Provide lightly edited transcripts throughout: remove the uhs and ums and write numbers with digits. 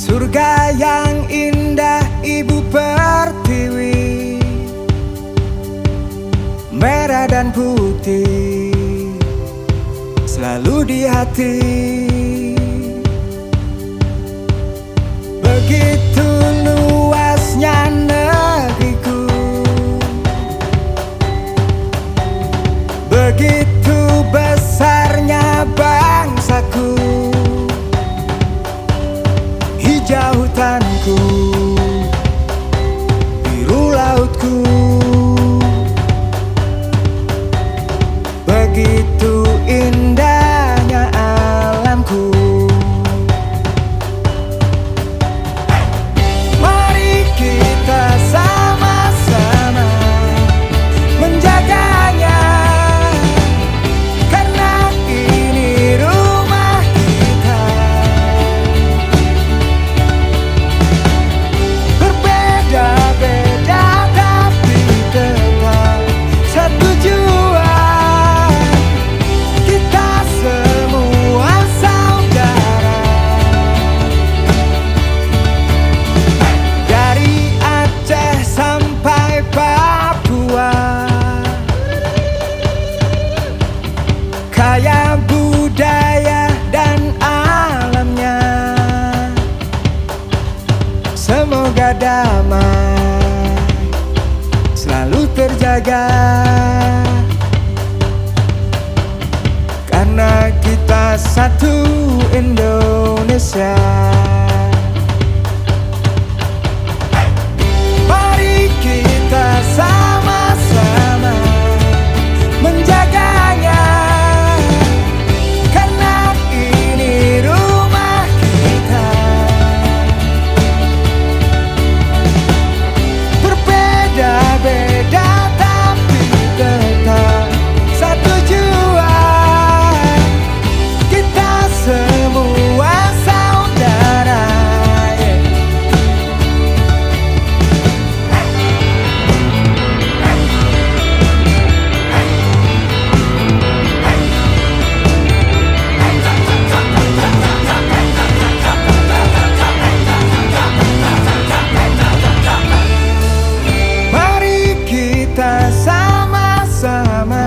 Surga yang indah Ibu Pertiwi, merah dan putih selalu di hati. Begitu luasnya negeriku, begitu besarnya bangsaku. Hijau hutanku, biru lautku, begitu indahnya alamku. Mari kita sama-sama menjaganya, karena ini rumah kita. Berbeda-beda tapi tetap satu jua. Kita semua saudara. Dari Aceh sampai Papua, kaya budaya dan alamnya. Semoga damai selalu terjaga, karena kita satu Indonesia. Mari kita sama-sama menjaganya, karena ini rumah kita. Berbeda-beda tapi tetap satu jua. Kita semua saudara. Mari kita sama-sama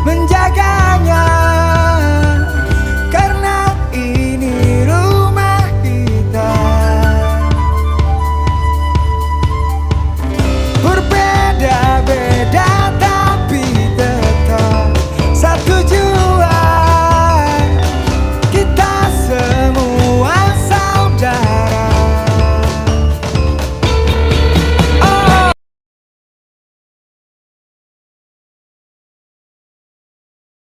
menjaganya, karena ini rumah kita. Berbeda